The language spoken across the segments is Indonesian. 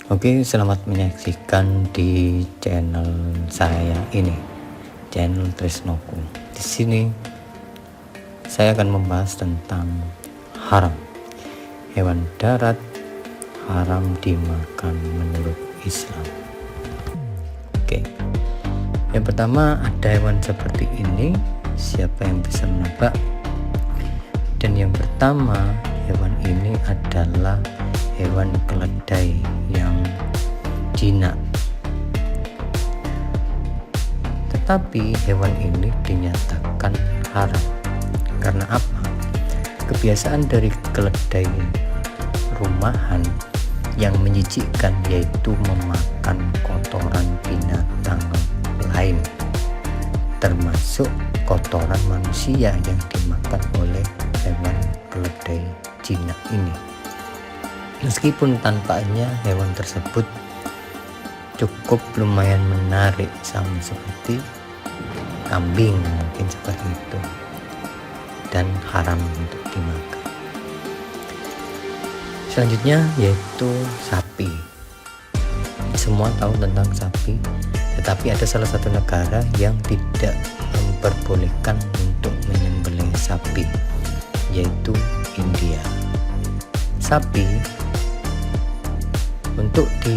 Oke, selamat menyaksikan di channel saya ini, channel Tresnoku. Di sini saya akan membahas tentang haram. Hewan darat haram dimakan menurut Islam. Oke. Yang pertama ada hewan seperti ini. Siapa yang bisa menebak? Dan yang pertama, hewan ini adalah hewan keledai yang jinak. Tetapi hewan ini dinyatakan haram. Karena apa? Kebiasaan dari keledai rumahan yang menjijikkan yaitu memakan kotoran binatang lain, termasuk kotoran manusia yang dimakan oleh hewan keledai jinak ini. Meskipun tampaknya hewan tersebut cukup lumayan menarik, sama seperti kambing mungkin seperti itu, dan haram untuk dimakan. Selanjutnya yaitu sapi. Semua tahu tentang sapi, tetapi ada salah satu negara yang tidak memperbolehkan untuk menyembelih sapi, yaitu India. Sapi untuk di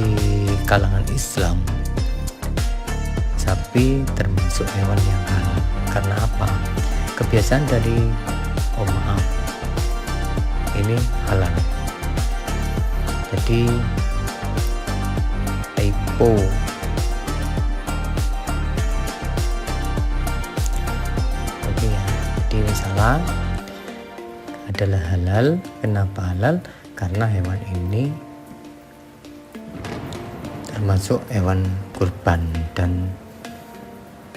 kalangan Islam, sapi termasuk hewan yang halal. Karena apa? Kebiasaan dari ini halal. Jadi typo oke ya. Jadi misalnya adalah halal. Kenapa halal? Karena hewan ini termasuk hewan kurban dan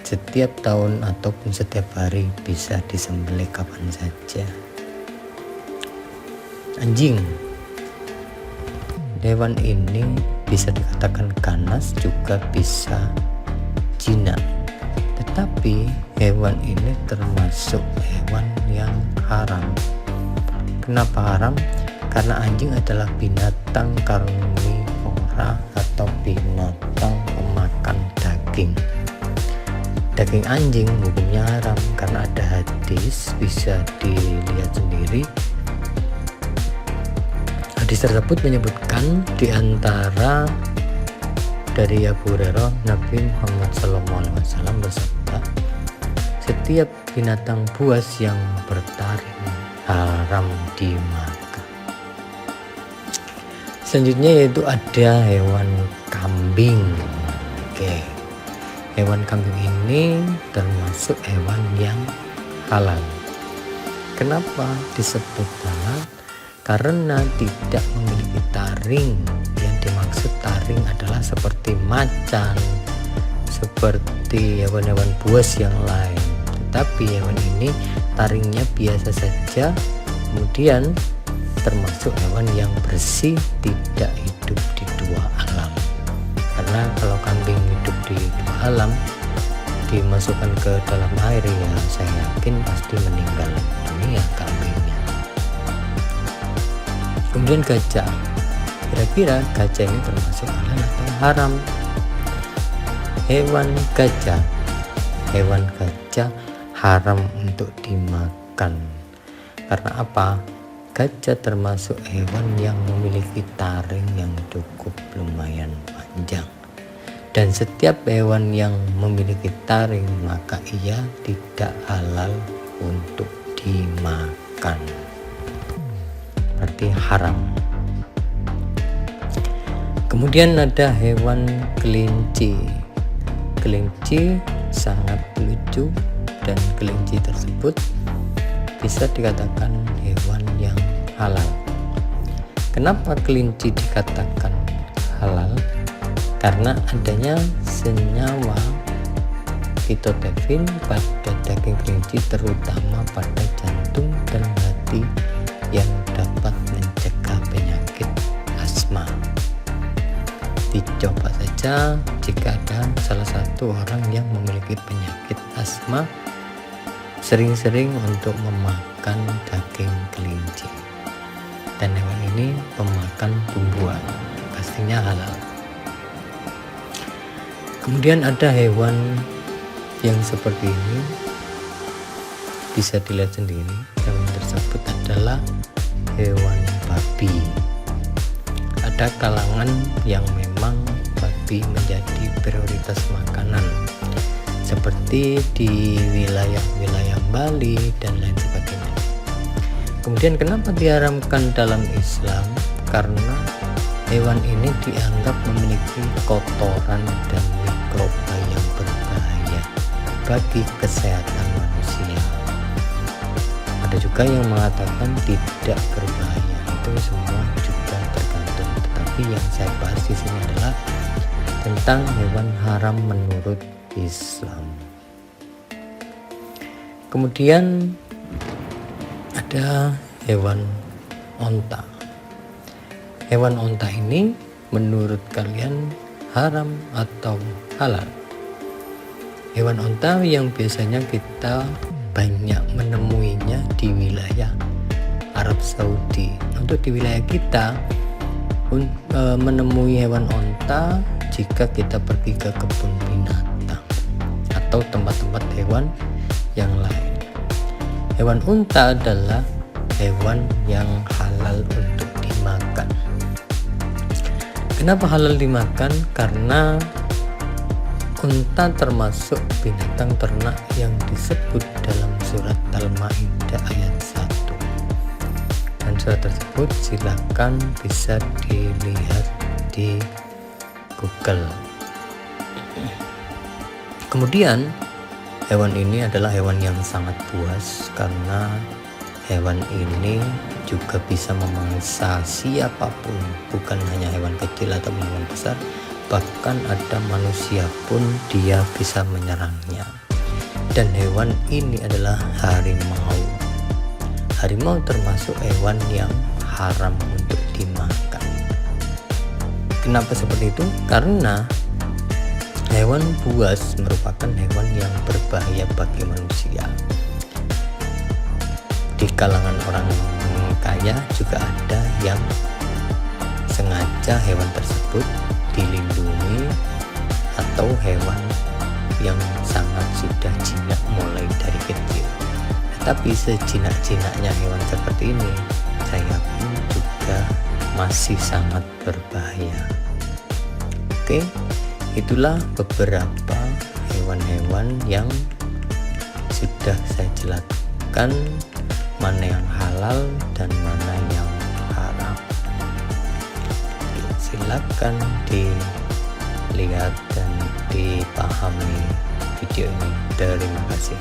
setiap tahun ataupun setiap hari bisa disembelih kapan saja. Anjing, hewan ini bisa dikatakan ganas, juga bisa jinak. Tetapi hewan ini termasuk hewan yang haram. Kenapa haram? Karena anjing adalah binatang karnivora atau binatang pemakan daging. Daging anjing hukumnya haram karena ada hadis, bisa dilihat sendiri. Hadis tersebut menyebutkan di antara dari Abu Hurairah, Nabi Muhammad SAW bersabda, setiap binatang buas yang bertaring haram dimakan. Selanjutnya yaitu ada hewan kambing. Oke, hewan kambing ini termasuk hewan yang halal. Kenapa disebut halal? Karena tidak memiliki taring. Yang dimaksud taring adalah seperti macan, seperti hewan-hewan buas yang lain. Tetapi hewan ini taringnya biasa saja. Kemudian termasuk hewan yang bersih, tidak hidup di dua alam. Karena kalau kambing hidup di dua alam, dimasukkan ke dalam air, ya saya yakin pasti meninggal dunia kambingnya. Kemudian gajah. Kira-kira gajah ini termasuk halal atau haram? Hewan gajah haram untuk dimakan. Karena apa? Gajah termasuk hewan yang memiliki taring yang cukup lumayan panjang. Dan setiap hewan yang memiliki taring maka ia tidak halal untuk dimakan. Berarti haram. Kemudian ada hewan kelinci. Kelinci sangat lucu dan kelinci tersebut bisa dikatakan hewan yang halal. Kenapa kelinci dikatakan halal? Karena adanya senyawa fitotefin pada daging kelinci, terutama pada jantung dan hati, yang dapat mencegah penyakit asma. Dicoba saja jika ada salah satu orang yang memiliki penyakit asma, sering-sering untuk memakan daging kelinci. Dan hewan ini pemakan tumbuhan, pastinya halal. Kemudian ada hewan yang seperti ini, bisa dilihat sendiri. Hewan tersebut adalah hewan babi. Ada kalangan yang memang babi menjadi prioritas makanan, seperti di wilayah-wilayah Bali dan lain sebagainya. Kemudian kenapa diharamkan dalam Islam? Karena hewan ini dianggap memiliki kotoran dan mikroba yang berbahaya bagi kesehatan manusia. Ada juga yang mengatakan tidak berbahaya. Itu semua juga tergantung. Tetapi yang saya bahas di sini adalah tentang hewan haram menurut Islam. Kemudian ada hewan onta. Hewan onta ini menurut kalian haram atau halal? Hewan onta yang biasanya kita banyak menemuinya di wilayah Arab Saudi. Untuk di wilayah kita menemui hewan onta jika kita pergi ke kebun binatang atau tempat-tempat hewan yang lain. Hewan unta adalah hewan yang halal untuk dimakan. Kenapa halal dimakan? Karena unta termasuk binatang ternak yang disebut dalam surat Al-Maidah ayat 1. Dan surat tersebut silakan bisa dilihat di Google. Kemudian hewan ini adalah hewan yang sangat buas karena hewan ini juga bisa memangsa siapapun, bukan hanya hewan kecil atau hewan besar, bahkan ada manusia pun dia bisa menyerangnya. Dan hewan ini adalah harimau. Harimau termasuk hewan yang haram untuk dimakan. Kenapa seperti itu? Karena hewan buas merupakan hewan yang berbahaya bagi manusia. Di kalangan orang kaya juga ada yang sengaja hewan tersebut dilindungi, atau hewan yang sangat sudah jinak mulai dari kecil. Tapi sejinak-jinaknya hewan seperti ini, saya pun juga masih sangat berbahaya. Oke, itulah beberapa hewan-hewan yang sudah saya jelaskan, mana yang halal dan mana yang haram. Silakan dilihat dan dipahami video ini. Terima kasih.